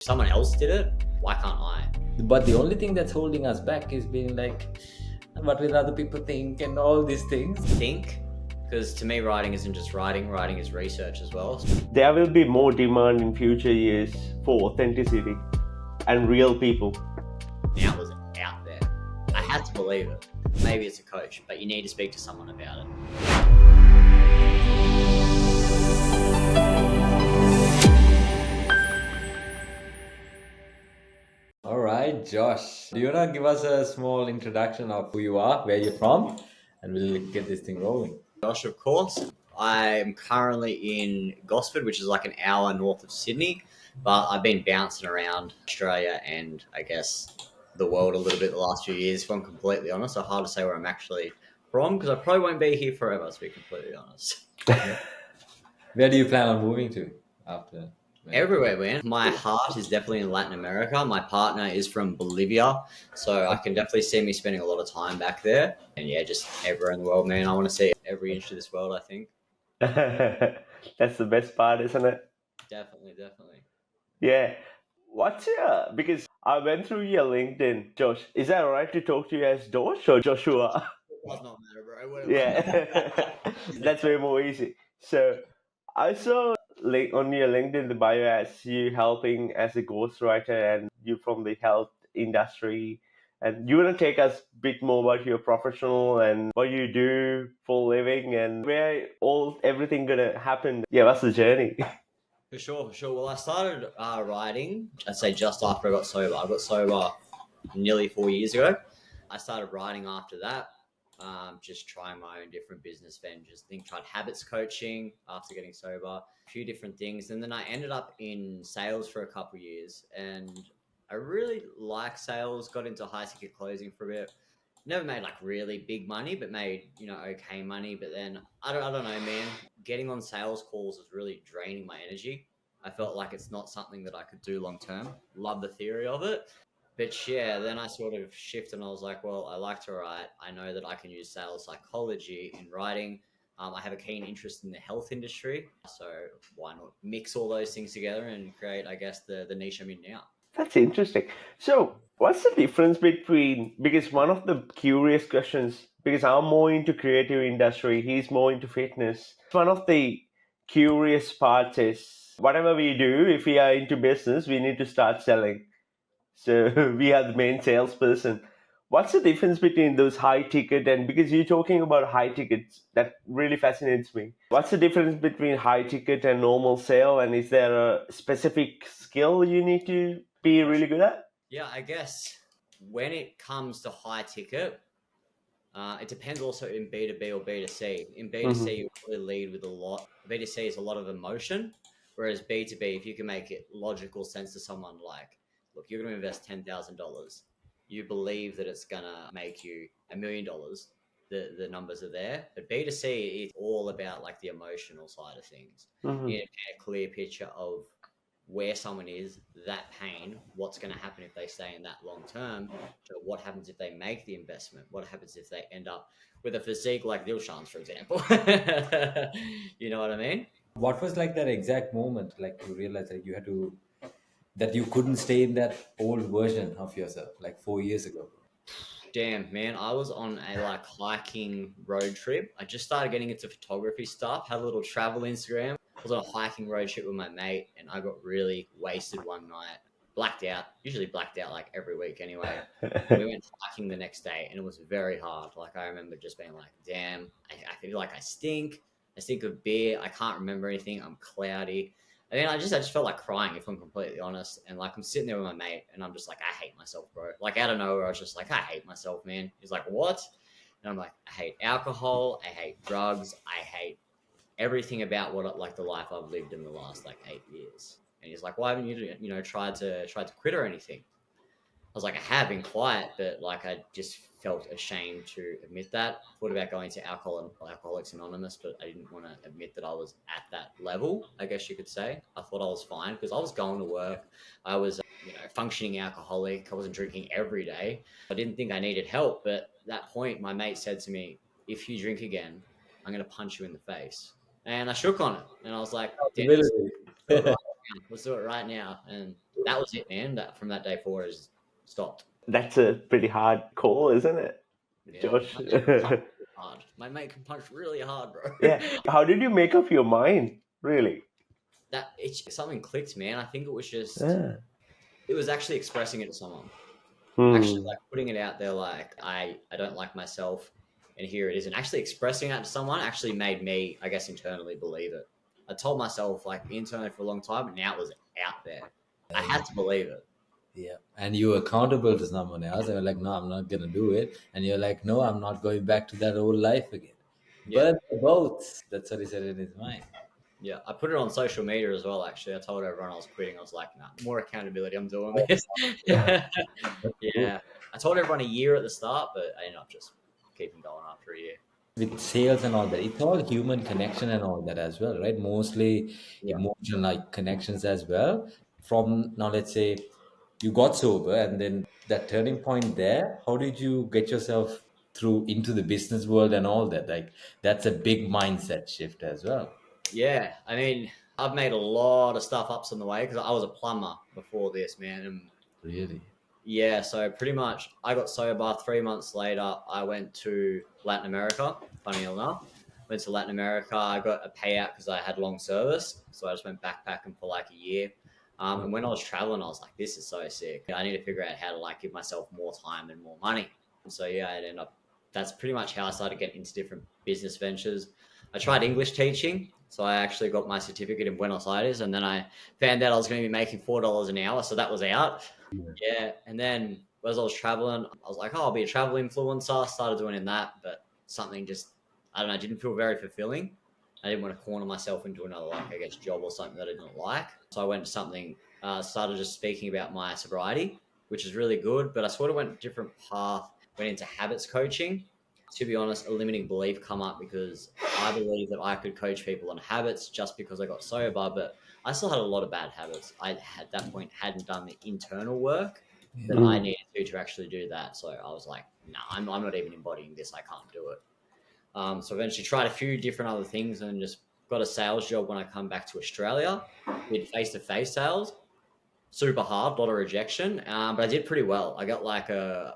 If someone else did it, why can't I? But the only thing that's holding us back is being like, what will other people think and all these things. Think, because to me, writing isn't just writing is research as well. There will be more demand in future years for authenticity and real people. Now it was out there. I had to believe it. Maybe it's a coach, but you need to speak to someone about it. All right, Josh, do you want to give us a small introduction of who you are, where you're from, and we'll get this thing rolling? Josh, of course. I'm currently in Gosford, which is like an hour north of Sydney, but I've been bouncing around Australia and I guess the world a little bit the last few years, if I'm completely honest. So hard to say where I'm actually from because I probably won't be here forever, to be completely honest. Where do you plan on moving to after? Everywhere, man. My heart is definitely in Latin America. My partner is from Bolivia, so I can definitely see me spending a lot of time back there. And yeah, just everywhere in the world, man. I want to see every inch of this world, I think. That's the best part, isn't it? Definitely. Yeah. Because I went through your LinkedIn, Josh. Is that alright to talk to you as Josh or Joshua? It does not matter, bro. Whatever. Yeah. That's way more easy. So I saw on your LinkedIn the bio as you helping as a ghostwriter and you from the health industry. And you want to take us a bit more about your professional and what you do for a living and where everything gonna happen. Yeah, that's the journey. For sure. Well, I started writing, I'd say just after I got sober. I got sober nearly 4 years ago. I started writing after that, just trying my own different business ventures. Tried habits coaching after getting sober, a few different things. And then I ended up in sales for a couple of years. And I really like sales, got into high ticket closing for a bit. Never made like really big money, but made, okay money. But then I don't know, man. Getting on sales calls was really draining my energy. I felt like it's not something that I could do long term. Love the theory of it. But yeah, then I sort of shifted and I was like, well, I like to write. I know that I can use sales psychology in writing. I have a keen interest in the health industry. So why not mix all those things together and create, I guess, the niche I'm in now. That's interesting. So, what's the difference between, because one of the curious questions, because I'm more into creative industry, he's more into fitness. One of the curious parts is whatever we do, if we are into business, we need to start selling. So we are the main salesperson. What's the difference between those high ticket and because you're talking about high tickets, that really fascinates me. What's the difference between high ticket and normal sale? And is there a specific skill you need to be really good at? Yeah, I guess when it comes to high ticket, it depends also in B2B or B2C. In B2C, you really lead with a lot. B2C is a lot of emotion, whereas B2B, if you can make it logical sense to someone like, look, you're going to invest $10,000. You believe that it's going to make you $1 million. The numbers are there. But B2C is all about like the emotional side of things. You need to get a clear picture of where someone is, that pain, what's going to happen if they stay in that long term, so what happens if they make the investment, what happens if they end up with a physique like Dilshan's, for example. You know what I mean? What was like that exact moment, like you realized that you couldn't stay in that old version of yourself, like 4 years ago? Damn, man, I was on a like hiking road trip. I just started getting into photography stuff, had a little travel Instagram. I was on a hiking road trip with my mate and I got really wasted one night, blacked out, usually blacked out like every week anyway. We went hiking the next day and it was very hard. Like I remember just being like, damn, I feel like I stink of beer. I can't remember anything. I'm cloudy. And then I just felt like crying, if I'm completely honest. And like I'm sitting there with my mate and I'm just like, I hate myself, bro. Like out of nowhere, I was just like, I hate myself, man. He's like, what? And I'm like, I hate alcohol. I hate drugs. I hate everything about like the life I've lived in the last like 8 years. And he's like, why haven't you tried to quit or anything? I was like, I have been quiet, but like I just felt ashamed to admit that. I thought about going to Alcoholics Anonymous, but I didn't want to admit that I was at that level, I guess you could say. I thought I was fine because I was going to work. I was, functioning alcoholic. I wasn't drinking every day. I didn't think I needed help, but at that point, my mate said to me, if you drink again, I'm going to punch you in the face. And I shook on it, and I was like, damn, let's do it right now. And that was it, man. That from that day forward is stopped. That's a pretty hard call, isn't it, Yeah, Josh? my mate can punch really hard. My mate can punch really hard, bro. Yeah. How did you make up your mind, really? That it's something clicked, man. I think it was just Yeah. it was actually expressing it to someone. Actually, Hmm. like putting it out there, like I don't like myself, and here it is, and actually expressing that to someone actually made me, I guess, internally believe it. I told myself like internally for a long time, and now it was out there. I had to believe it. Yeah, and you're accountable to someone else. They're like, no, I'm not gonna do it, and you're like, no, I'm not going back to that old life again. Yeah, But both. That's what he said in his mind. yeah. I put it on social media as well. Actually, I told everyone I was quitting. I was like, nah, more accountability. I'm doing this. Yeah, that's cool. Yeah, I told everyone a year at the start, but I ended up just keeping going after a year. With sales and all that, it's all human connection and all that as well, right? Mostly Yeah. emotional like connections as well. From now, let's say you got sober, and then that turning point there. How did you get yourself through into the business world and all that? Like that's a big mindset shift as well. Yeah, I mean, I've made a lot of stuff ups on the way because I was a plumber before this, man. And Really? yeah, so pretty much I got sober. 3 months later, I went to Latin America. Funny enough, went to Latin America. I got a payout because I had long service, so I just went backpacking for like a year. And when I was traveling, I was like, "This is so sick. I need to figure out how to like give myself more time and more money." And so yeah, I ended up. That's pretty much how I started getting into different business ventures. I tried English teaching, so I actually got my certificate in Buenos Aires, and then I found out I was going to be making $4 an hour, so that was out. Yeah, and then as I was traveling, I was like, "Oh, I'll be a travel influencer." Started doing in that, but something just I don't know, didn't feel very fulfilling. I didn't want to corner myself into another like I guess job or something that I didn't like. So I went to something. Started just speaking about my sobriety, which is really good. But I sort of went a different path. Went into habits coaching. To be honest, a limiting belief come up because I believe that I could coach people on habits just because I got sober, but I still had a lot of bad habits. I at that point hadn't done the internal work that I Mm. needed to actually do that. So I was like, no, I'm not even embodying this. I can't do it. So eventually tried a few different other things and just got a sales job when I come back to Australia. Did face-to-face sales, super hard, a lot of rejection, but I did pretty well. I got like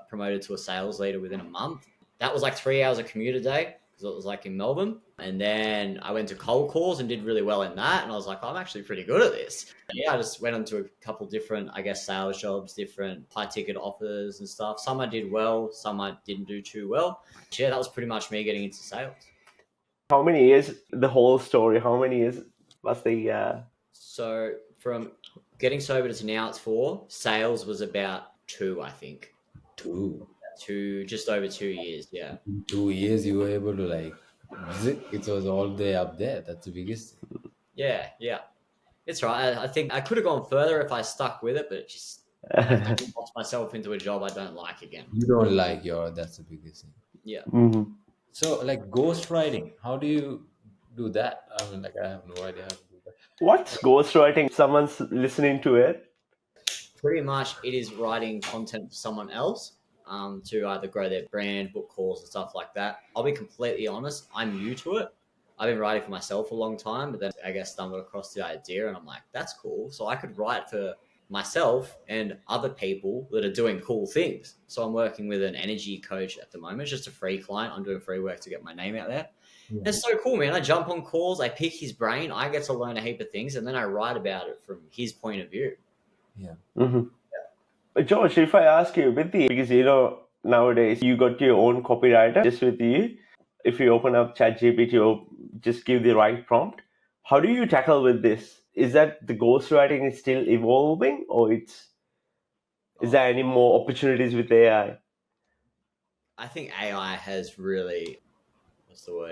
promoted to a sales leader within a month. That was like 3 hours of commute a day because it was like in Melbourne. And then I went to cold calls and did really well in that. And I was like, I'm actually pretty good at this. And yeah, I just went into a couple different, I guess, sales jobs, different high ticket offers and stuff. Some I did well, some I didn't do too well. Yeah, that was pretty much me getting into sales. How many years? The whole story. How many years was the? So from getting sober to now it's 4. Sales was about 2, I think. Two. Just over 2 years. Yeah. In 2 years, you were able to like, it was all the way up there. That's the biggest thing. Yeah. Yeah. It's right. I think I could have gone further if I stuck with it, but it just I've lost myself into a job I don't like again. You don't like that's the biggest thing. Yeah. Mhm. So, like ghostwriting, how do you do that? I mean, like, I have no idea how to do that. What's ghostwriting? Someone's listening to it. Pretty much it is writing content for someone else to either grow their brand, book calls and stuff like that. I'll be completely honest, I'm new to it. I've been writing for myself a long time, but then I guess stumbled across the idea and I'm like, that's cool. So I could write for myself and other people that are doing cool things. So I'm working with an energy coach at the moment. It's just a free client. I'm doing free work to get my name out there. Yeah. It's so cool, man. I jump on calls, I pick his brain, I get to learn a heap of things, and then I write about it from his point of view. Yeah. Mm-hmm. George, if I ask you because nowadays you got your own copywriter just with you. If you open up ChatGPT or just give the right prompt, how do you tackle with this? Is that the ghostwriting is still evolving, or is there any more opportunities with AI? I think AI has really,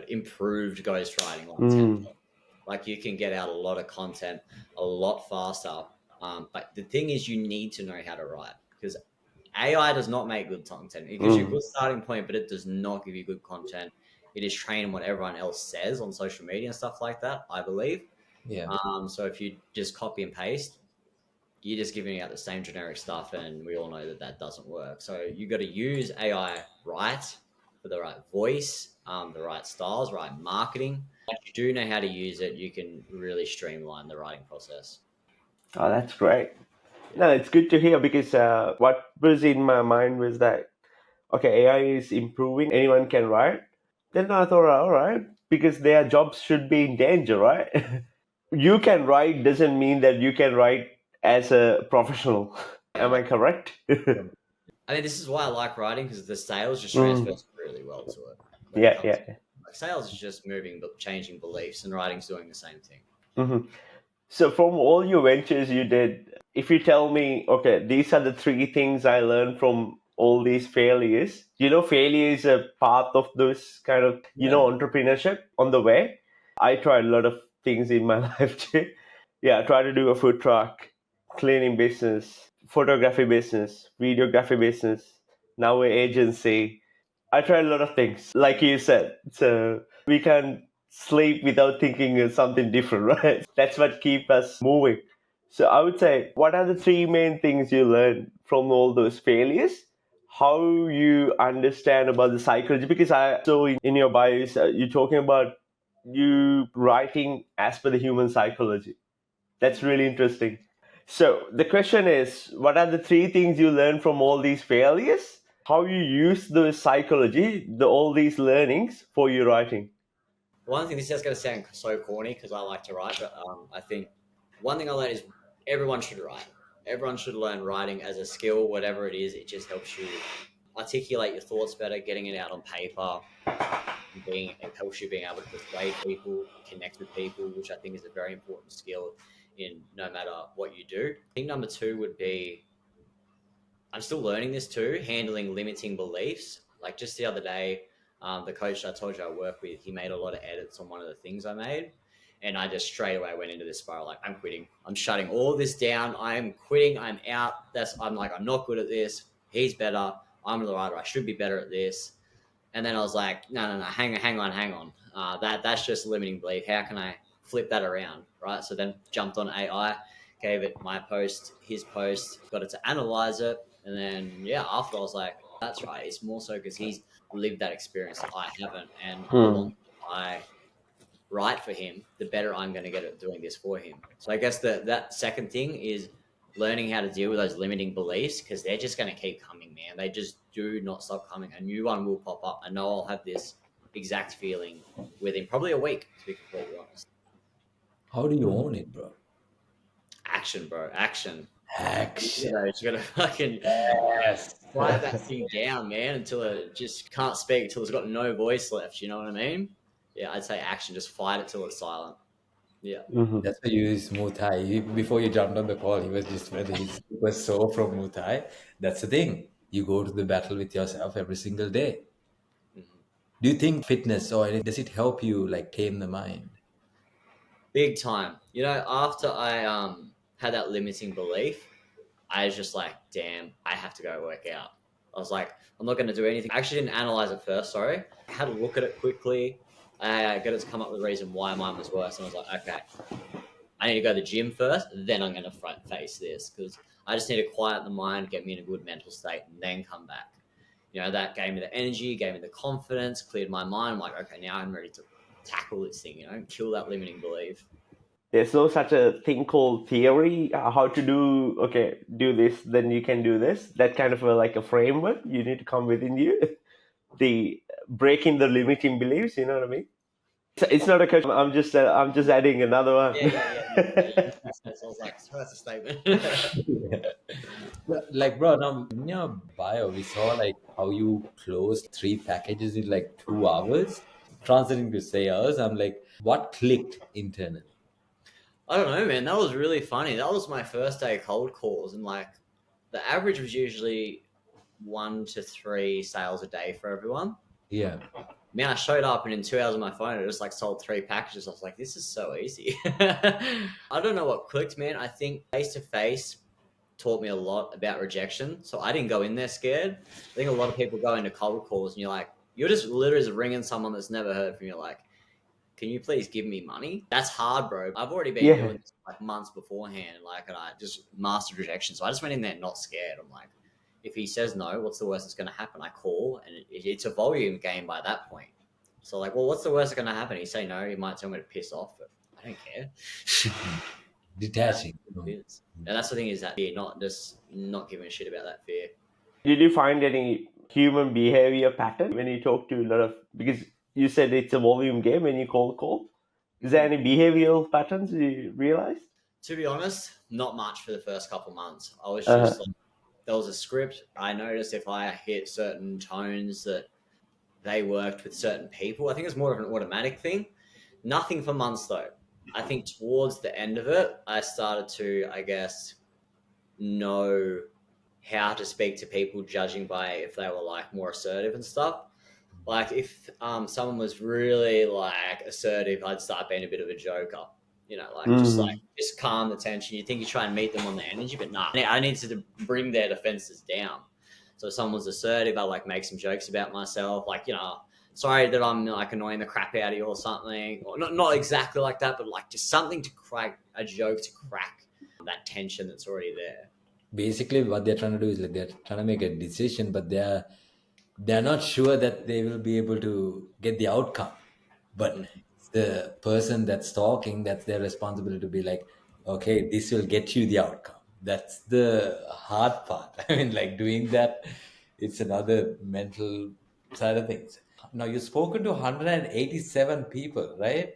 improved ghostwriting on Mm. Like you can get out a lot of content a lot faster. But the thing is, you need to know how to write because AI does not make good content. It gives you a good starting point, but it does not give you good content. It is trained on what everyone else says on social media and stuff like that, I believe. Yeah. So if you just copy and paste, you're just giving out the same generic stuff, and we all know that that doesn't work. So you got to use AI right for the right voice, the right styles, right marketing. If you do know how to use it, you can really streamline the writing process. Oh, that's great. No, it's good to hear because what was in my mind was that okay, AI is improving, anyone can write. Then I thought, all right, because their jobs should be in danger, right? You can write doesn't mean that you can write as a professional. Yeah, Am I correct? I mean, this is why I like writing because the sales just Mm, transfers really well to it when it yeah, comes. yeah. Like sales is just moving, but changing beliefs, and writing's doing the same thing. Hmm. So, from all your ventures you did, if you tell me, okay, these are the three things I learned from all these failures, failure is a part of this kind of, Yeah. entrepreneurship on the way. I tried a lot of things in my life too. Yeah, I tried to do a food truck, cleaning business, photography business, videography business, now an agency. I tried a lot of things, like you said. So we can sleep without thinking of something different, right? That's what keeps us moving. So I would say, what are the three main things you learned from all those failures? How you understand about the psychology? Because I saw in your bios, you're talking about you writing as per the human psychology. That's really interesting. So the question is, what are the three things you learned from all these failures? How you use the psychology, all these learnings for your writing? One thing, this is going to sound so corny because I like to write, but I think one thing I learned is everyone should write. Everyone should learn writing as a skill, whatever it is. It just helps you articulate your thoughts better, getting it out on paper, it helps you being able to persuade people, connect with people, which I think is a very important skill in no matter what you do. I think number two would be, I'm still learning this too, handling limiting beliefs. Like just the other day, the coach I told you I work with, he made a lot of edits on one of the things I made. And I just straight away went into this spiral, like, I'm quitting. I'm shutting all this down. I'm quitting. I'm out. I'm like, I'm not good at this. He's better. I'm the writer. I should be better at this. And then I was like, no, hang on. That's just a limiting belief. How can I flip that around, right? So then jumped on AI, gave it my post, his post, got it to analyze it, and then yeah, after I was like, that's right. It's more so because he's lived that experience that I haven't, and the Hmm. longer I write for him, the better I'm going to get at doing this for him. So I guess that second thing is learning how to deal with those limiting beliefs because they're just going to keep coming, man. They just do not stop coming. A new one will pop up. I know I'll have this exact feeling within probably a week, to be completely honest. How do you own it, bro? Action, bro. Action. You Action. know, you got to fucking Yes. fight that thing down, man, until it just can't speak, until it's got no voice left. You know what I mean? Yeah, I'd say action. Just fight it till it's silent. Yeah. Hmm. That's why you use Muay Thai. Before you jumped on the call, he was just whether he was sore from Muay Thai. That's the thing. You go to the battle with yourself every single day. Mhm. Do you think fitness or anything, does it help you like tame the mind? Big time. You know, after I had that limiting belief, I was just like, damn, I have to go work out. I was like, I'm not going to do anything. I actually didn't analyze it first, sorry. I had to look at it quickly. I got it to come up with a reason why mine was worse. And I was like, okay, I need to go to the gym first, then I'm going to face this because I just need to quiet the mind, get me in a good mental state, and then come back. You know, that gave me the energy, gave me the confidence, cleared my mind. I'm like, okay, now I'm ready to tackle this thing, kill that limiting belief. There's no such a thing called theory, how to do, okay, do this, then you can do this. That kind of like a framework you need to come within you. The breaking the limiting beliefs, you know what I mean? It's not a question. I'm just adding another Yeah, one. yeah, yeah. No, that makes sense. I was like, so that's a statement. Like, bro, now in your bio, we saw like how you closed 3 packages in like 2 hours, translating to sales. I'm like, what clicked internally? I don't know, man. That was really funny. That was my first day cold calls, and like the average was usually 1 to 3 sales a day for everyone. Yeah. Man, I showed up and in 2 hours on my phone, I just like sold 3 packages. I was like, this is so easy. I don't know what clicked, man. I think face to face taught me a lot about rejection. So I didn't go in there scared. I think a lot of people go into cold calls and you're just literally just ringing someone that's never heard from you. Like, can you please give me money? That's hard, bro. I've already been Yeah. doing this like months beforehand, like, and I just mastered rejection. So I just went in there not scared. I'm like, if he says no, what's the worst that's going to happen? I call, and it's a volume game by that point. So like, well, what's the worst that's going to happen? He say no, he might tell me to piss off, but I don't care. Detaching. is. And that's the thing, is that fear, not giving a shit about that fear. Did you find any human behavior pattern when you talk to a lot of, because you said it's a volume game when you call? Is there any behavioral patterns you realized? To be honest, not much for the first couple months. I was Uh-huh. just like, there was a script. I noticed if I hit certain tones that they worked with certain people. I think it's more of an automatic thing. Nothing for months though. I think towards the end of it, I started to, I guess, know how to speak to people, judging by if they were like more assertive and stuff. Like if someone was really like assertive, I'd start being a bit of a joker. Just calm the tension. You think you try and meet them on the energy, but nah. I need to bring their defenses down. So if someone's assertive, I like make some jokes about myself, like, sorry that I'm like annoying the crap out of you or something, or not exactly like that, but like just something to crack a joke to crack that tension that's already there. Basically, what they're trying to do is like they're trying to make a decision, but they're not sure that they will be able to get the outcome. But the person that's talking, that's their responsibility to be like, okay, this will get you the outcome. That's the hard part. I mean, like doing that, it's another mental side of things. Now, you've spoken to 187 people, right?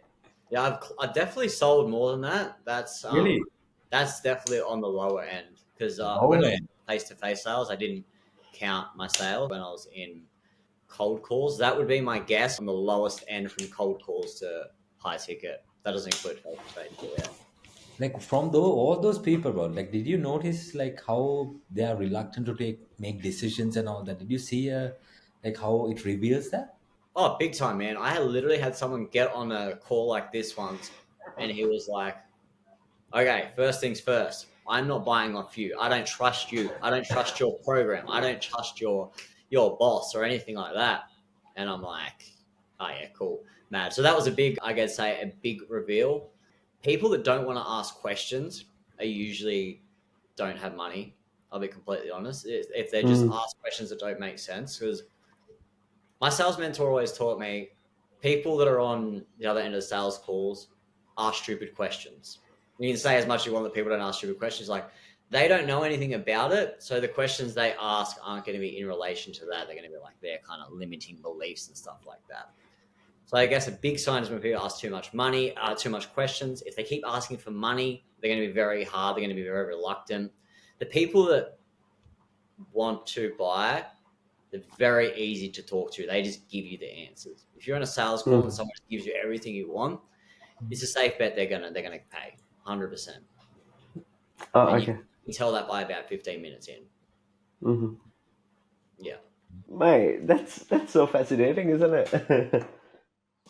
Yeah, I've definitely sold more than that. Really? That's definitely on the lower end, because Wow, when it was man. face-to-face sales, I didn't count my sales when I was in cold calls. That would be my guess on the lowest end from cold calls to high ticket. That doesn't include face-to-face. Yeah. Like from all those people, bro, like did you notice like how they are reluctant to make decisions and all that? Did you see like how it reveals that? Oh, big time, man. I literally had someone get on a call like this once, and he was like, okay, first things first, I'm not buying off you. I don't trust you. I don't trust your program. I don't trust your boss or anything like that. And I'm like, oh yeah, cool. Mad. So that was I guess say, a big reveal. People that don't want to ask questions are usually don't have money. I'll be completely honest. If they just ask questions that don't make sense, because my sales mentor always taught me people that are on the other end of the sales calls ask stupid questions. You can say as much as you want that people don't ask stupid questions. Like, they don't know anything about it. So the questions they ask aren't going to be in relation to that. They're going to be like their kind of limiting beliefs and stuff like that. So I guess a big sign is when people ask too much money, too much questions. If they keep asking for money, they're going to be very hard. They're going to be very reluctant. The people that want to buy, they're very easy to talk to. They just give you the answers. If you're on a sales call and someone just gives you everything you want, it's a safe bet they're gonna pay 100%. Oh, And okay. you can tell that by about 15 minutes in. Mm-hmm. Yeah. Mate, that's so fascinating, isn't it?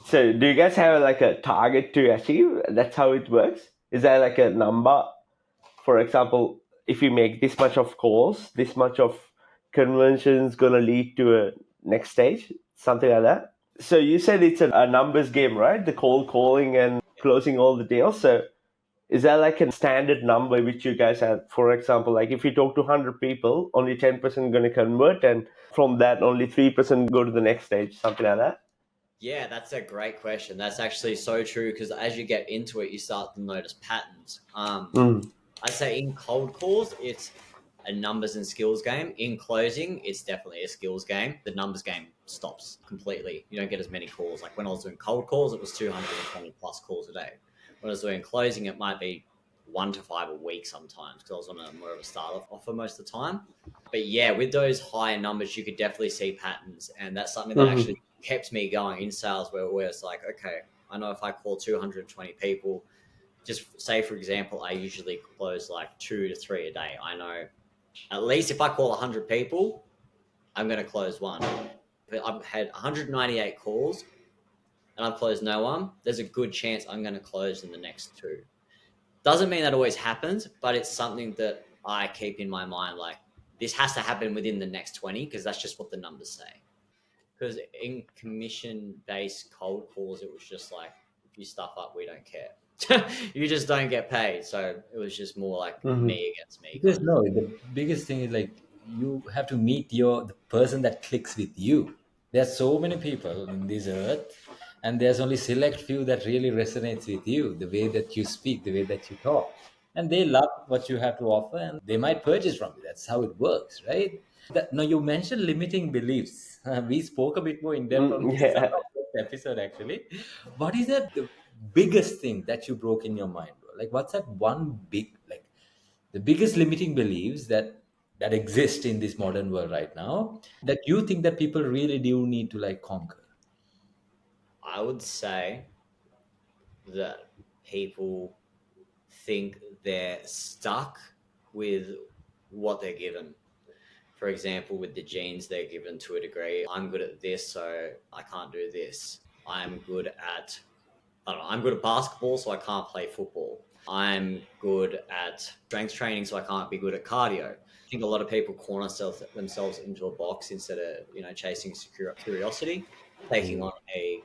So, do you guys have like a target to achieve? That's how it works. Is there like a number? For example, if you make this much of calls, this much of conversions gonna lead to a next stage, something like that. So you said it's a numbers game, right? The cold calling and closing all the deals. So is that like a standard number which you guys have? For example, like if you talk to 100 people, only 10% going to convert, and from that, only 3% go to the next stage, something like that? Yeah, that's a great question. That's actually so true, because as you get into it, you start to notice patterns. I'd say in cold calls, it's a numbers and skills game. In closing, it's definitely a skills game. The numbers game stops completely. You don't get as many calls. Like when I was doing cold calls, it was 220 plus calls a day. When I was doing closing, it might be 1 to 5 a week sometimes, because I was on a more of a start offer most of the time. But yeah, with those higher numbers, you could definitely see patterns. And that's something that actually kept me going in sales, where it's like, okay, I know if I call 220 people, just say, for example, I usually close like 2 to 3 a day. I know at least if I call 100 people, I'm going to close one. If I've had 198 calls and I've closed no one, there's a good chance I'm going to close in the next 2. Doesn't mean that always happens, but it's something that I keep in my mind. Like, this has to happen within the next 20, because that's just what the numbers say. Because in commission-based cold calls, it was just like, if you stuff up, we don't care. You just don't get paid. So it was just more like me against me. Because no, the biggest thing is like you have to meet the person that clicks with you. There's so many people in this earth, and there's only select few that really resonates with you, the way that you speak, the way that you talk. and they love what you have to offer, and they might purchase from you. That's how it works, right? Now you mentioned limiting beliefs. We spoke a bit more in depth on this Yeah. episode actually. What is the biggest thing that you broke in your mind, bro? Like, what's that one big, like, the biggest limiting beliefs that exist in this modern world right now that you think that people really do need to like conquer? I would say that people think they're stuck with what they're given. For example, with the genes they're given to a degree, I'm good at this, so I can't do this. I'm good at, I don't know, I'm good at basketball, so I can't play football. I'm good at strength training, so I can't be good at cardio. I think a lot of people corner themselves into a box instead of, chasing curiosity, taking on a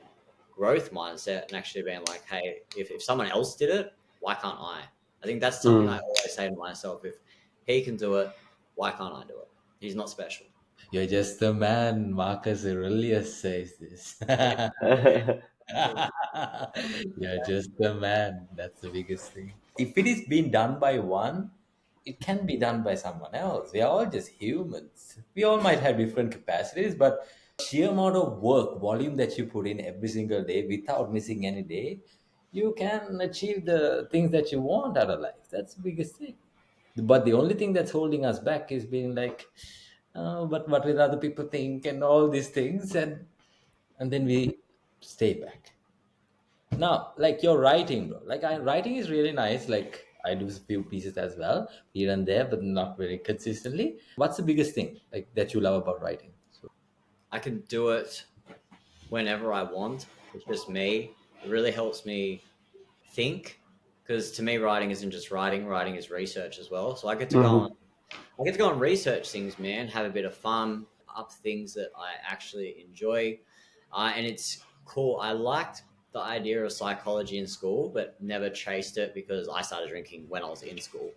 growth mindset and actually being like, hey, if someone else did it, why can't I? I think that's something I always say to myself. If he can do it, why can't I do it? He's not special. You're just the man. Marcus Aurelius says this. You're just the man. That's the biggest thing. If it is being done by one, it can be done by someone else. We are all just humans. We all might have different capacities, but sheer amount of work, volume that you put in every single day without missing any day, you can achieve the things that you want out of life. That's the biggest thing. But the only thing that's holding us back is being like, but what will other people think and all these things, and then we stay back. Now, like your writing, bro. Like writing is really nice. Like I do a few pieces as well, here and there, but not very consistently. What's the biggest thing like that you love about writing? So, I can do it whenever I want. It's just me. It really helps me think, because to me, writing isn't just writing. Writing is research as well. So I get to go and research things, man. Have a bit of fun, up things that I actually enjoy, and it's cool. I liked the idea of psychology in school, but never chased it because I started drinking when I was in school,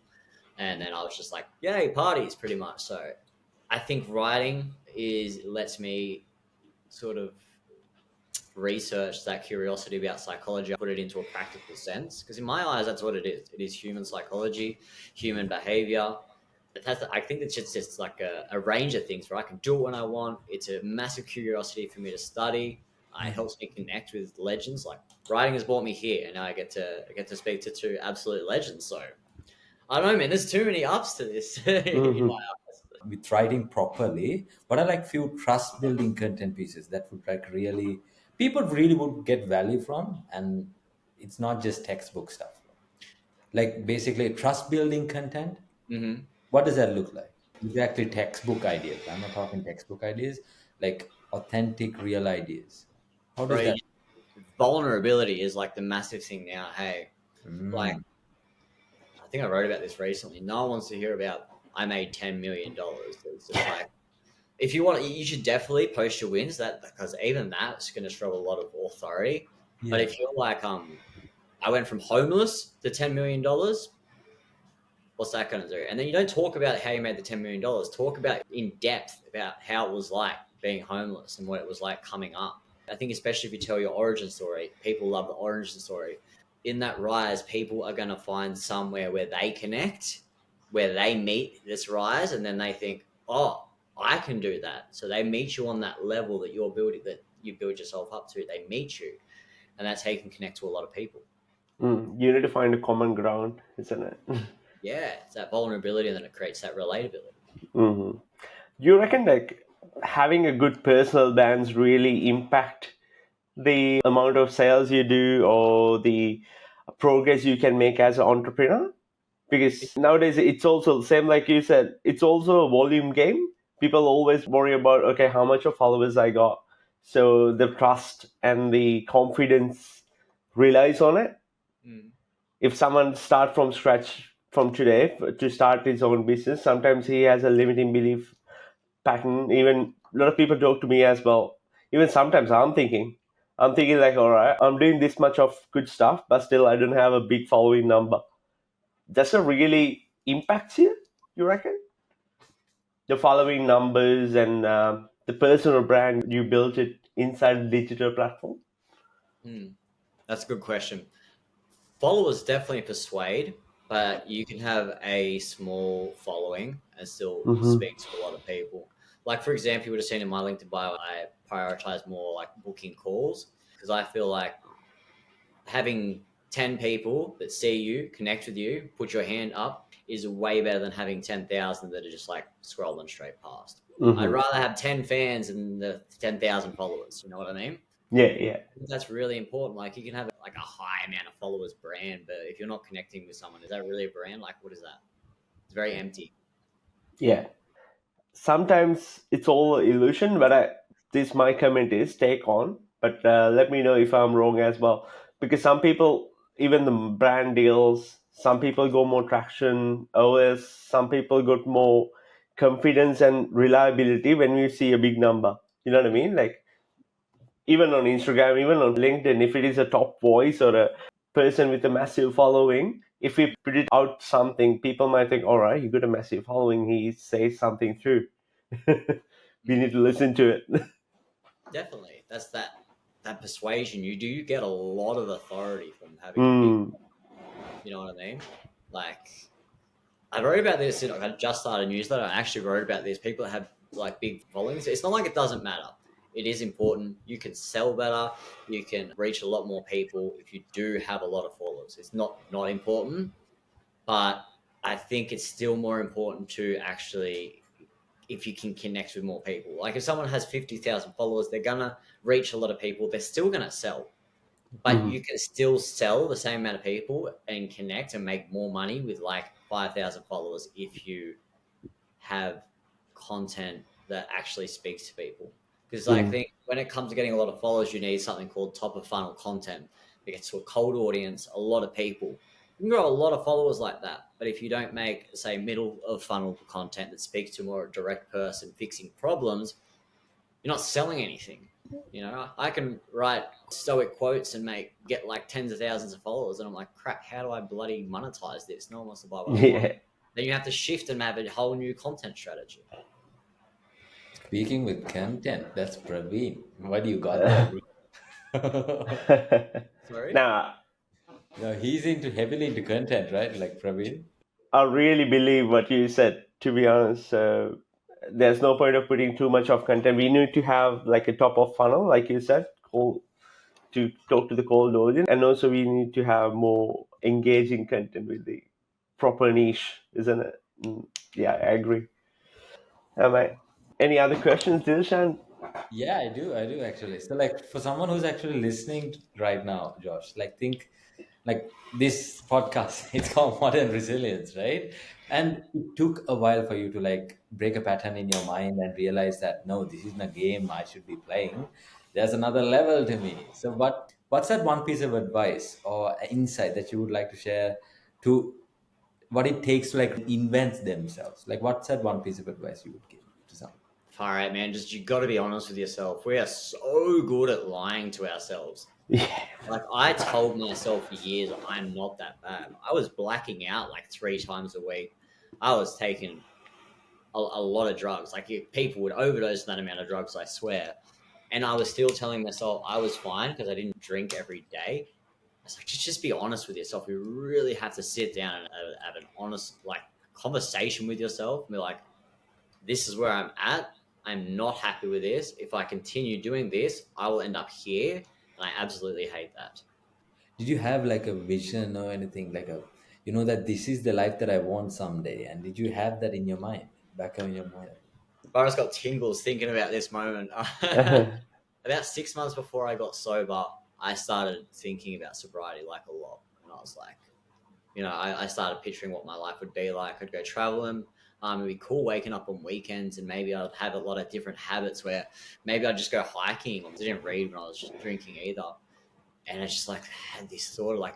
and then I was just like, "Yay, parties!" Pretty much. So I think writing lets me sort of research that curiosity about psychology, put it into a practical sense, because in my eyes, that's what it is. It is human psychology, human behavior. I think it's just like a range of things where I can do it when I want. It's a massive curiosity for me to study. It helps me connect with legends. Like writing has brought me here, and now I get to speak to two absolute legends. So I don't know, man. There's too many ups to this in my eyes. with writing properly, what are like few trust building content pieces that would like really people really would get value from, and it's not just textbook stuff. Like basically trust building content. Mm-hmm. What does that look like? Exactly, textbook ideas. I'm not talking textbook ideas, like authentic, real ideas. How does Right. that? Vulnerability is like the massive thing now. Hey, like Mm, I think I wrote about this recently. No one wants to hear about I made $10 million. It's just like if you want, you should definitely post your wins. That because even that's going to show a lot of authority. But yeah. if you're like, I went from homeless to $10 million. What's that going to do? And then you don't talk about how you made the $10 million. Talk about in depth about how it was like being homeless and what it was like coming up. I think especially if you tell your origin story, people love the origin story. In that rise, people are going to find somewhere where they connect, where they meet this rise, and then they think, oh, I can do that. So they meet you on that level that you're building, that you build yourself up to. They meet you, and that's how you can connect to a lot of people. You need to find a common ground, isn't it? Yeah, it's that vulnerability, and then it creates that relatability. Do you reckon like having a good personal brands really impact the amount of sales you do or the progress you can make as an entrepreneur? Because nowadays it's also the same, like you said, it's also a volume game. People always worry about, okay, how much of followers I got. So the trust and the confidence relies on it. Mm. If someone start from scratch from today to start his own business, sometimes he has a limiting belief pattern. Even a lot of people talk to me as well. Even sometimes I'm thinking like, all right, I'm doing this much of good stuff, but still I don't have a big following number. Does it really impact you? You reckon the following numbers and the personal brand you built it inside the digital platform? That's a good question. Followers definitely persuade. but you can have a small following and still Mm-hmm. speak to a lot of people. Like, for example, you would have seen in my LinkedIn bio, I prioritize more like booking calls because I feel like having 10 people that see you, connect with you, put your hand up is way better than having 10,000 that are just like scrolling straight past. I'd Mm-hmm. rather have 10 fans than the 10,000 followers. You know what I mean? Yeah, yeah, That's really important. Like you can have like a high amount of followers brand, but if you're not connecting with someone, is that really a brand? Like what is that? It's very empty. yeah. Sometimes it's all illusion, but this my comment is take on, but let me know if I'm wrong as well, because some people, even the brand deals, some people go more traction OS, some people got more confidence and reliability when we see a big number. You know what I mean? Like even on Instagram, even on LinkedIn, if it is a top voice or a person with a massive following, if we put it out something, people might think, all right, he got a massive following, he says something true. We need to listen to it. Definitely. That's that persuasion. You get a lot of authority from having a big, Mm. you know what I mean? Like I wrote about this. I just started a newsletter. I actually wrote about this. People that have like big followings. It's not like it doesn't matter. It is important. You can sell better. You can reach a lot more people if you do have a lot of followers. It's not important, but I think it's still more important to actually if you can connect with more people. Like if someone has 50,000 followers, they're gonna reach a lot of people. They're still gonna sell, but Mm. you can still sell the same amount of people and connect and make more money with like 5,000 followers if you have content that actually speaks to people. Because I Mm. think when it comes to getting a lot of followers, you need something called top of funnel content. It gets to a cold audience, a lot of people. You can grow a lot of followers like that, but if you don't make, say, middle of funnel content that speaks to a more direct person fixing problems, you're not selling anything. You know, I can write stoic quotes and get like tens of thousands of followers, and I'm like, crap, how do I bloody monetize this? No one wants to buy what I want. Yeah. Then you have to shift and have a whole new content strategy. Speaking with content, that's Praveen. What do you got there, bro? Sorry? Now, No, he's into heavily into content, right? Like Praveen. I really believe what you said, to be honest. There's no point of putting too much of content. We need to have like a top of funnel, like you said, to talk to the cold audience. And also we need to have more engaging content with the proper niche, isn't it? Yeah, I agree. Am I? Any other questions, Dilshan? Yeah, I do actually. So, like, for someone who's actually listening right now, Josh, like, think like this podcast, it's called Modern Resilience, right? And it took a while for you to like break a pattern in your mind and realize that no, this isn't a game I should be playing. There's another level to me. So, what's that one piece of advice or insight that you would like to share to what it takes to like invent themselves? Like, what's that one piece of advice you would give to someone? Far out, man. Just you got to be honest with yourself. We are so good at lying to ourselves. Yeah. Like I told myself for years, I'm not that bad. I was blacking out like 3 times a week. I was taking a lot of drugs. Like people would overdose on that amount of drugs, I swear. And I was still telling myself I was fine because I didn't drink every day. It's like just be honest with yourself. You really have to sit down and have an honest like conversation with yourself. And be like, this is where I'm at. I'm not happy with this. If I continue doing this, I will end up here, and I absolutely hate that. Did you have like a vision or anything like a, you know, that this is the life that I want someday? And did you have that in your mind, back in your mind? I just got tingles thinking about this moment. Uh-huh. About 6 months before I got sober, I started thinking about sobriety like a lot, and I was like, I started picturing what my life would be like. I'd go traveling. It'd be cool waking up on weekends, and maybe I'd have a lot of different habits where maybe I'd just go hiking. I didn't read when I was just drinking either, and I just like had this thought of like,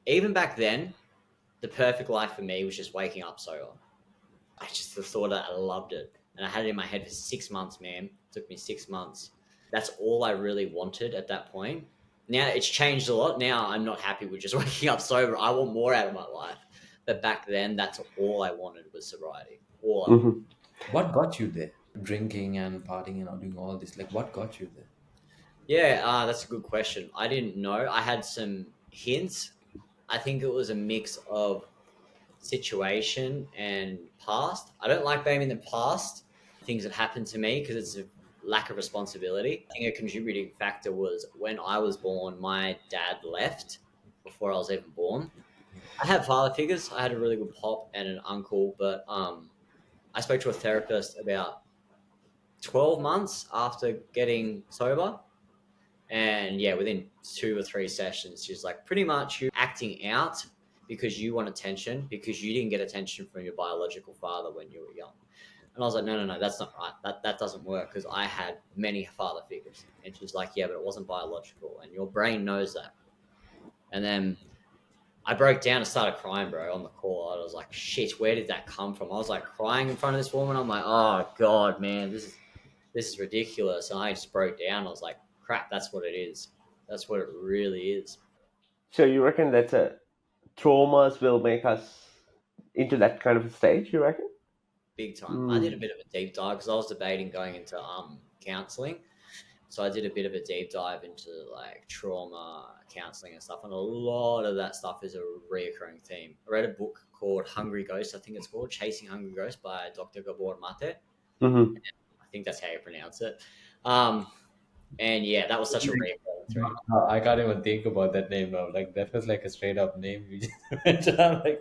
even back then, the perfect life for me was just waking up sober. I just thought that I loved it, and I had it in my head for 6 months. Man, it took me 6 months. That's all I really wanted at that point. Now it's changed a lot. Now I'm not happy with just waking up sober. I want more out of my life. But back then, that's all I wanted was sobriety. All I wanted. Mhm. What got you there? Drinking and partying and doing all this. Like, what got you there? Yeah, that's a good question. I didn't know. I had some hints. I think it was a mix of situation and past. I don't like blaming the past, things that happened to me, because it's a lack of responsibility. I think a contributing factor was when I was born, my dad left before I was even born. I had father figures. I had a really good pop and an uncle, but I spoke to a therapist about 12 months after getting sober. And yeah, within 2 or 3 sessions, she's like, pretty much you acting out because you want attention, because you didn't get attention from your biological father when you were young. And I was like, no, that's not right. That doesn't work, because I had many father figures. And she's like, yeah, but it wasn't biological, and your brain knows that. And then I broke down and started crying, bro, on the call. I was like, shit, where did that come from? I was like crying in front of this woman. I'm like, oh God, man, this is ridiculous. And I just broke down. I was like, crap, that's what it is. That's what it really is. So you reckon that traumas will make us into that kind of a stage, you reckon? Big time. I did a bit of a deep dive because I was debating going into counselling. So I did a bit of a deep dive into like trauma counselling and stuff, and a lot of that stuff is a reoccurring theme. I read a book called Hungry Ghost, I think it's called Chasing Hungry Ghosts by Dr. Gabor Mate. Mm-hmm. I think that's how you pronounce it. And yeah, that was such a reoccurring theme. I can't even think about that name now. Like that was like a straight up name you just mentioned. I'm like,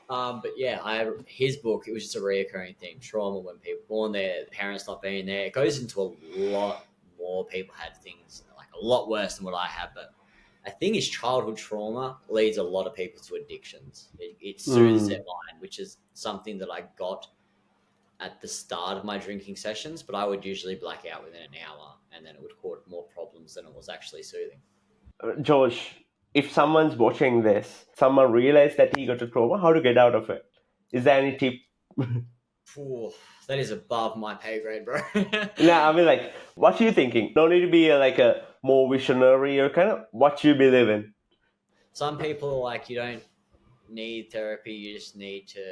but yeah, his book, it was just a reoccurring theme. Trauma, when people born there, the parents not being there. It goes into a lot more. People had things like a lot worse than what I had, but I think his childhood trauma leads a lot of people to addictions. It soothes their mind, which is something that I got at the start of my drinking sessions, but I would usually black out within an hour, and then it would cause more problems than it was actually soothing. George, if someone's watching this, someone realized that he got a trauma, how to get out of it? Is there any tip? Ooh, that is above my pay grade, bro. Nah, I mean, like, what are you thinking? No need to be like a more visionary or kind of what you believe in. Some people are like, you don't need therapy, you just need to,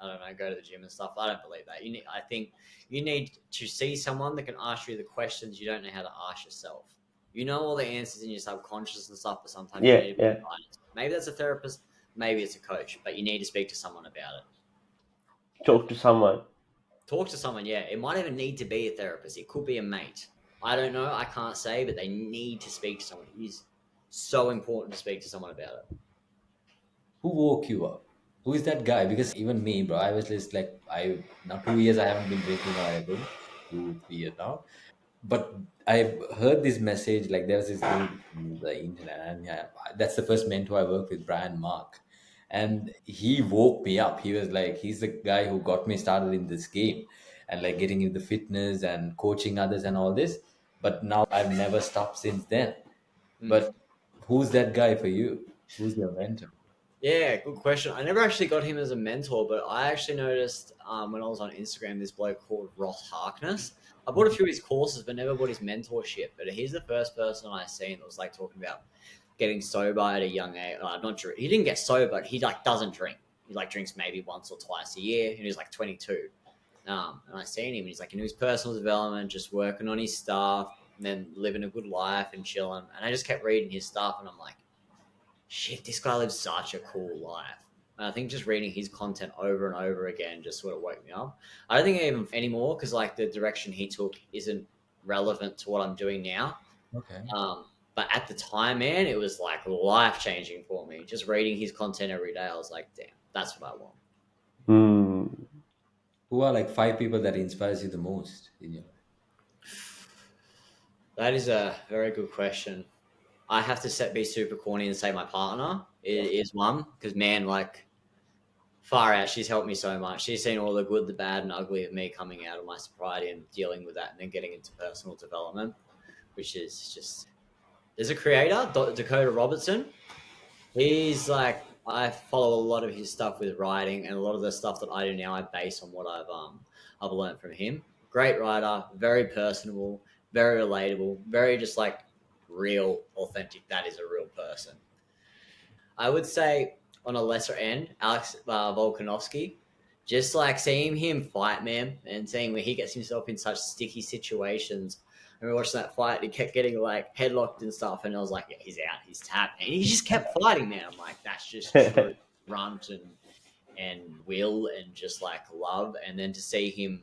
I don't know, go to the gym and stuff. I don't believe that. I think you need to see someone that can ask you the questions you don't know how to ask yourself. You know all the answers in your subconscious and stuff, but sometimes you need to be guidance. Maybe that's a therapist, maybe it's a coach, but you need to speak to someone about it. Talk to someone. Talk to someone, yeah. It might even need to be a therapist. It could be a mate. I don't know. I can't say, but they need to speak to someone. It is so important to speak to someone about it. who woke you up? Who is that guy? Because even me, bro, I was just like, now 2 years I haven't been drinking, or I think 2 3 years now. But I heard this message, like there was this dude on the internet, and yeah, that's the first mentor I worked with, Brian Mark. And he woke me up. He was like, he's the guy who got me started in this game and like getting into fitness and coaching others and all this. But now I've never stopped since then. But who's that guy for you? Who's your mentor? Yeah, good question. I never actually got him as a mentor, but I actually noticed when I was on Instagram, this bloke called Ross Harkness. I bought a few of his courses, but never bought his mentorship. But he's the first person I seen that was like talking about getting sober at a young age. He didn't get sober, but he like doesn't drink. He like drinks maybe once or twice a year, and he's like 22. And I seen him, and he's like in his personal development, just working on his stuff, and then living a good life and chilling. And I just kept reading his stuff, and I'm like, shit, this guy lives such a cool life. And I think just reading his content over and over again just sort of woke me up. I don't think even anymore, because like the direction he took isn't relevant to what I'm doing now. Okay. But at the time, man, it was like life changing for me. Just reading his content every day, I was like, damn, that's what I want. Who are like 5 people that inspires you the most in your life? That is a very good question. I have to be super corny and say my partner is one, because man, like far out, she's helped me so much. She's seen all the good, the bad, and ugly of me coming out of my sobriety and dealing with that, and then getting into personal development, which is just. There's a creator, Dakota Robertson. He's like, I follow a lot of his stuff with writing, and a lot of the stuff that I do now I base on what I've learned from him. Great writer, very personable, very relatable, very just like real, authentic. That is a real person. I would say on a lesser end, Alex Volkanovski. Just like seeing him fight, man, and seeing where he gets himself in such sticky situations And we were watching that fight. And he kept getting like headlocked and stuff, and I was like, yeah, he's out, he's tapped, and he just kept fighting. Man, I'm like, that's just true grunt and will and just like love. And then to see him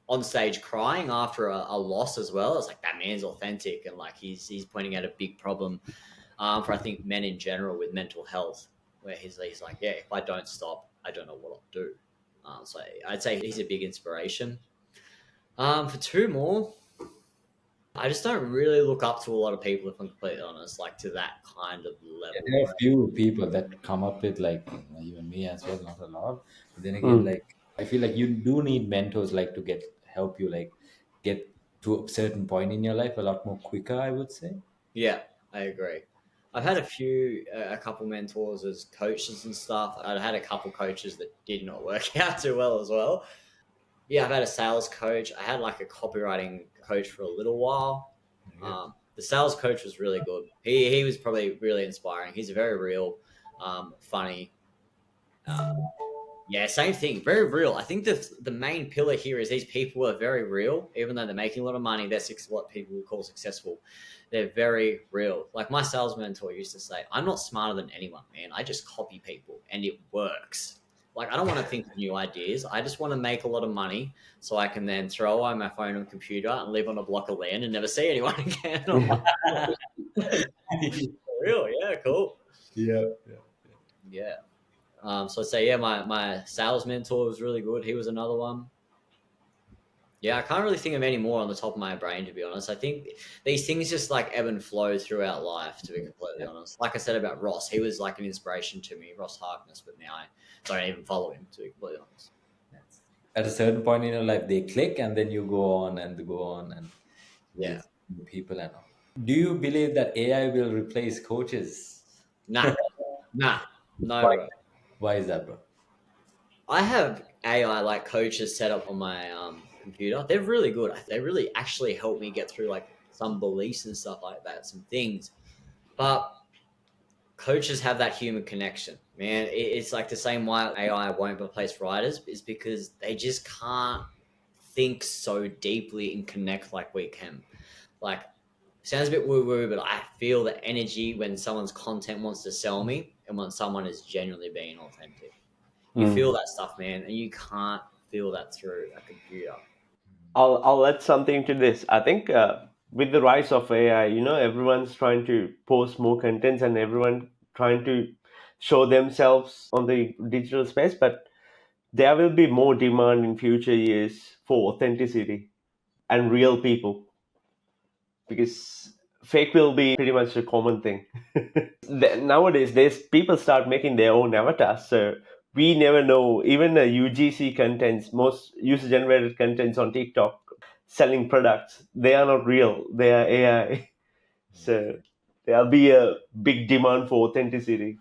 on stage crying after a loss as well, it's like that man's authentic, and like he's pointing out a big problem for I think men in general with mental health, where he's like, yeah, if I don't stop, I don't know what I'll do. So I'd say he's a big inspiration. For two more, I just don't really look up to a lot of people, if I'm completely honest, like to that kind of level. There are a few people that come up with like even me as well, not a lot. But then again, Mm. like I feel like you do need mentors like to help you like get to a certain point in your life a lot more quicker, I would say. Yeah, I agree. I've had a couple mentors as coaches and stuff. I've had a couple coaches that did not work out too well as well. Yeah, I've had a sales coach. I had like a copywriting coach for a little while. The sales coach was really good. He was probably really inspiring. He's very real, funny. Yeah, same thing. Very real. I think the main pillar here is these people are very real, even though they're making a lot of money. They're what people would call successful. They're very real. Like my sales mentor used to say, I'm not smarter than anyone, man. I just copy people and it works. Like I don't want to think of new ideas. I just want to make a lot of money so I can then throw away my phone and computer and live on a block of land and never see anyone again. I'm like, real, yeah, cool. Yeah. Yeah. So I'd say, yeah, my sales mentor was really good. He was another one. Yeah, I can't really think of any more on the top of my brain, to be honest. I think these things just like ebb and flow throughout life, to be completely honest. Like I said about Ross, he was like an inspiration to me, Ross Harkness, but now I don't even follow him, to be completely honest. At a certain point in your life, they click, and then you go on and Yeah. with people and all. Do you believe that AI will replace coaches? Nah, no, Why? bro. Why is that, bro? I have AI like coaches set up on my computer. They're really good. They really actually help me get through like some beliefs and stuff like that, some things. But coaches have that human connection, man. It's like the same why AI won't replace writers is because they just can't think so deeply and connect like we can. Like, sounds a bit woo-woo, but I feel the energy when someone's content wants to sell me and when someone is genuinely being authentic. You feel that stuff, man, and you can't feel that through a computer. I'll add something to this. I think with the rise of AI, everyone's trying to post more contents and everyone trying to show themselves on the digital space, but there will be more demand in future years for authenticity and real people because fake will be pretty much a common thing. Nowadays, there's people start making their own avatars, so we never know. Even the UGC contents, most user-generated contents on TikTok, selling products, they are not real. They are AI. So there'll be a big demand for authenticity.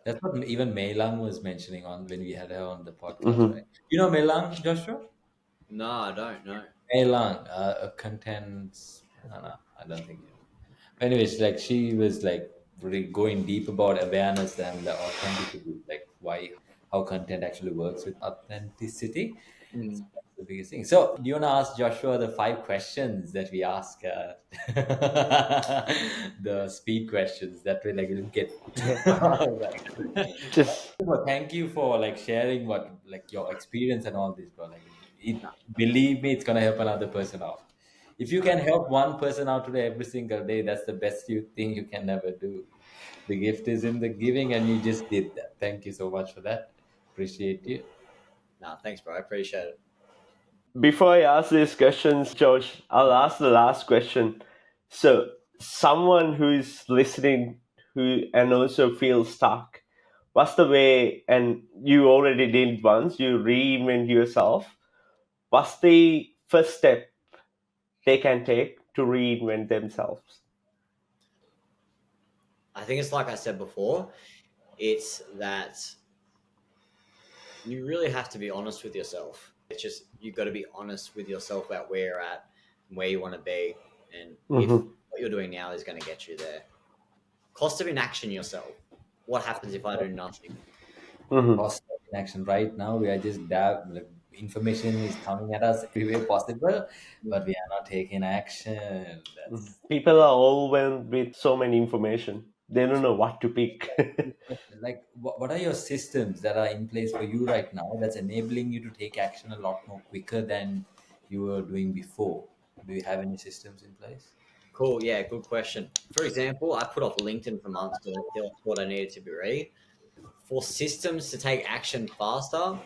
That's what even Mei Lang was mentioning on when we had her on the podcast, Mm-hmm. right? You know Mei Lang, Joshua? No, I don't know. Mei Lang, a content. No, I don't think. Anyways, like she was like really going deep about awareness and the authenticity, like how content actually works with authenticity. So that's the biggest thing. So, do you want to ask Joshua the 5 questions that we ask, the speed questions that we like will get? Just Well, thank you for like sharing what like your experience and all this, bro. Like, believe me, it's gonna help another person out. If you can help one person out today every single day, that's the best thing you can ever do. The gift is in the giving, and you just did that. Thank you so much for that. Appreciate you. Nah, thanks, bro. I appreciate it. before I ask these questions, George, I'll ask the last question. So, someone who is listening who and also feels stuck, what's the way? And you already did once. You reinvent yourself. What's the first step they can take to reinvent themselves? I think it's like I said before, it's that you really have to be honest with yourself. It's just you've got to be honest with yourself about where you're at and where you want to be, and if what you're doing now is going to get you there. Cost of inaction yourself. What happens if I do nothing? Mm-hmm. Cost of inaction. Right now, we are just information is coming at us every way possible, but we are not taking action. That's People are overwhelmed with so many information. They don't know what to pick. like what are your systems that are in place for you right now that's enabling you to take action a lot more quicker than you were doing before? Do you have any systems in place? Cool. Yeah, good question. For example, I put off LinkedIn for months because I feel what I needed to be ready. For systems to take action faster,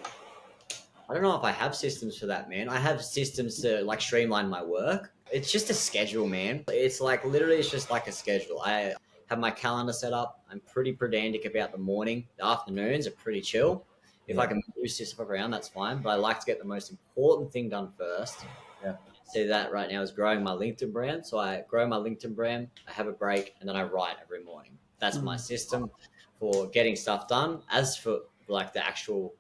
I don't know if I have systems for that, man. I have systems to like streamline my work. It's just a schedule, man. It's like literally, it's just like a schedule. I have my calendar set up. I'm pretty pedantic about the morning. The afternoons are pretty chill. If I Yeah. can move stuff around, that's fine. But I like to get the most important thing done first. Yeah. See that right now is growing my LinkedIn brand. So I grow my LinkedIn brand, I have a break, and then I write every morning. That's my system for getting stuff done. As for like the actual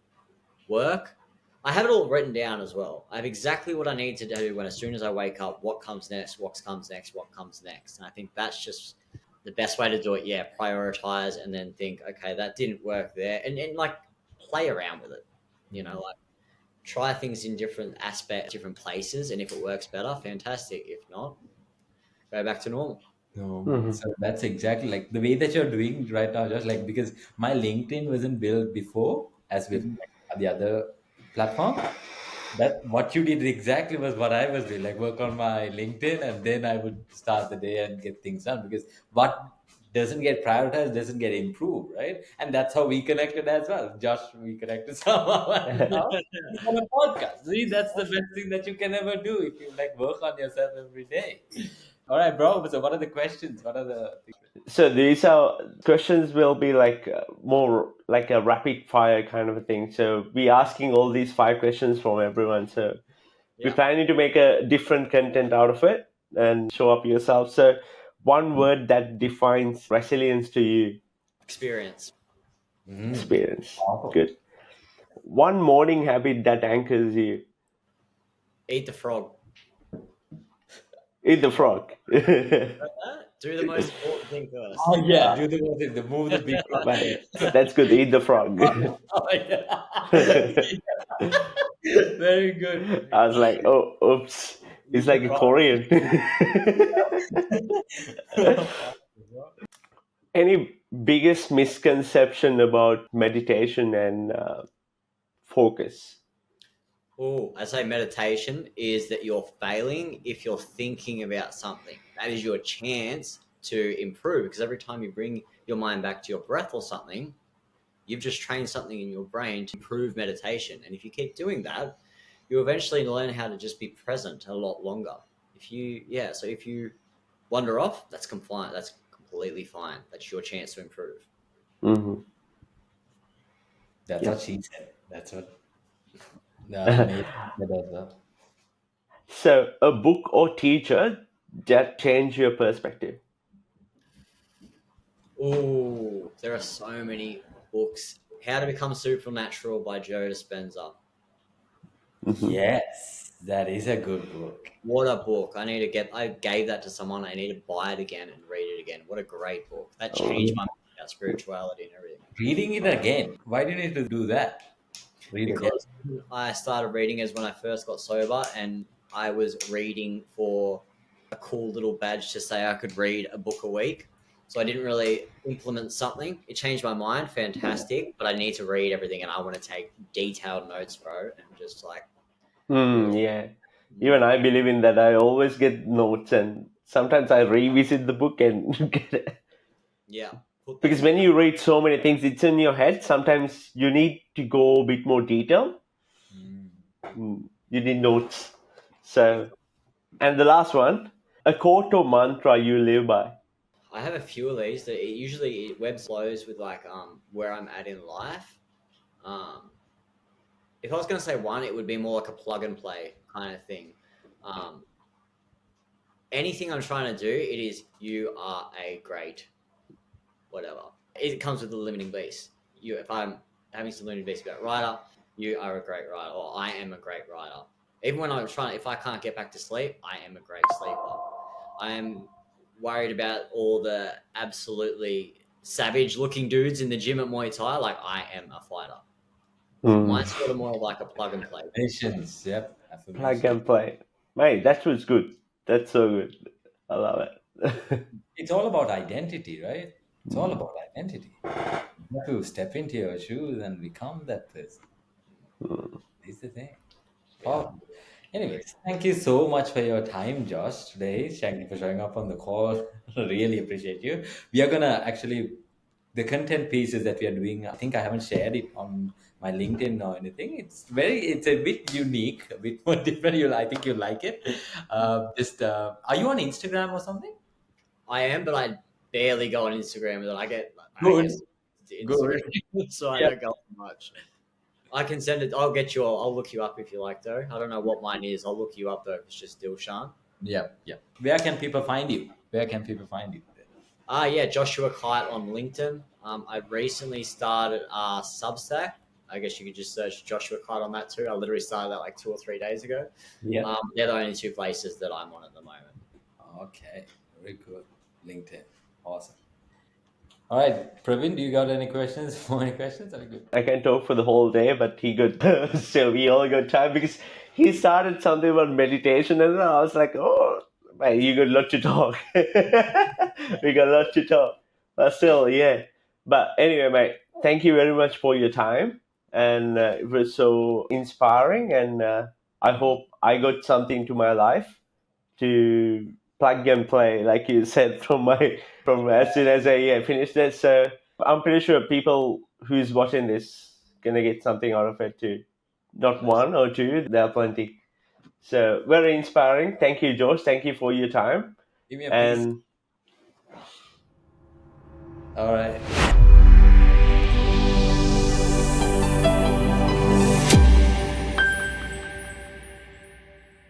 work, I have it all written down as well. I have exactly what I need to do when as soon as I wake up, what comes next, what comes next, what comes next. And I think that's just the best way to do it. Yeah, prioritize and then think, okay, that didn't work there. And like play around with it. Like try things in different aspects, different places, and if it works better, fantastic. If not, go back to normal. No, Mhm. so that's exactly like the way that you're doing right now, just like because my LinkedIn wasn't built before as with like the other platform. That what you did exactly was what I was doing, like work on my LinkedIn and then I would start the day and get things done because what doesn't get prioritized doesn't get improved, right? And that's how we connected as well. Josh, we connected somehow and now it's on a podcast. See, that's the best thing that you can ever do if you like work on yourself every day. All right, bro. So what are the questions? What are the things? So these are questions will be like more like a rapid fire kind of a thing. So we asking all these 5 questions from everyone. So we're Yeah, planning to make a different content out of it and show up yourself. So one word that defines resilience to you. experience. Mm. Experience. Awesome. Good. One morning habit that anchors you. Eat the frog. Eat the frog. Do the most important thing first. Oh yeah, do the one thing, the move the big rock. But that's good. Eat the frog. Oh, yeah. Very good. Very I was like, oh, oops. It's good. like a Korean. Any biggest misconception about meditation and focus? Oh, I say meditation is that you're failing if you're thinking about something. That is your chance to improve because every time you bring your mind back to your breath or something, you've just trained something in your brain to improve meditation. And if you keep doing that, you eventually learn how to just be present a lot longer. So if you wander off, that's compliant. That's completely fine. That's your chance to improve. Hmm. That's Yeah. what she said. That's what Nathan said as well. So, a book or teacher that changed your perspective. Oh, there are so many books. How to Become Supernatural by Joe Dispenza. Hmm. Yes, that is a good book. What a book. I gave that to someone. I need to buy it again and read it again. What a great book. That changed Oh, my mind about spirituality and everything. Reading it again. Why do you need to do that? Read again. Because I started reading as when I first got sober and I was reading for a cool little badge to say I could read a book a week. So I didn't really implement something. It changed my mind, fantastic, but I need to read everything and I want to take detailed notes, bro, and just like do it. yeah. Even I believe in that. I always get notes, and sometimes I revisit the book and get it. Yeah, put Because them when down. you read so many things, it's in your head. Sometimes you need to go a bit more detail. Mm. You need notes. So, and the last one, a quote or mantra you live by. I have a few of these that it web flows with like where I'm at in life. Um, if I was going to say one, it would be more like a plug and play kind of thing. Um, anything I'm trying to do, it is you are a great whatever. It comes with the limiting beliefs. If I'm having some limiting beliefs about writer, you are a great writer, or I am a great writer. Even when if I can't get back to sleep, I am a great sleeper. I am worried about all the absolutely savage looking dudes in the gym at Muay Thai. Like I am a fighter. Mine's sort of more like a plug and play. Affirmations, yep. Plug Affirmations. and play. Mate, that was good. That's so good. I love it. It's all about identity, right? It's all about identity. You have to step into your shoes and become that person. Is the thing. Powerful. Anyways, thank you so much for your time, Josh, today. Thank you for showing up on the call. Really appreciate you. We are gonna actually the content pieces that we are doing. I think I haven't shared it on my LinkedIn or anything. It's a bit unique, a bit more different. I think you'll like it. Are you on Instagram or something? I am, but I barely go on Instagram. And I get Good. to Good. Instagram, so I Yeah. don't go on much. I can send it. I'll get you. I'll look you up if you like, though. I don't know what mine is. I'll look you up though. If it's just Dilshan. Yeah. Yeah. Where can people find you? Where can people find you? Yeah, Joshua Kite on LinkedIn. I recently started Substack. I guess you could just search Joshua Kite on that too. I literally started that like 2 or 3 days ago. Yeah. They're the only two places that I'm on at the moment. Okay. Very good. LinkedIn. Awesome. All right, Praveen, do you got any questions? More any questions? Are we good? I can talk for the whole day, but he got so we all got time because he started something about meditation, and I was like, "Oh, man, you got a lot to talk. We got a lot to talk." But still, yeah. But anyway, mate, thank you very much for your time, and it was so inspiring. And I hope I got something to my life to plug and play, like you said, from as soon as I finished it. So I'm pretty sure people who's watching this gonna get something out of it too. Not one or two, there are plenty. So very inspiring. Thank you, George. Thank you for your time. Give me a piece. And All right.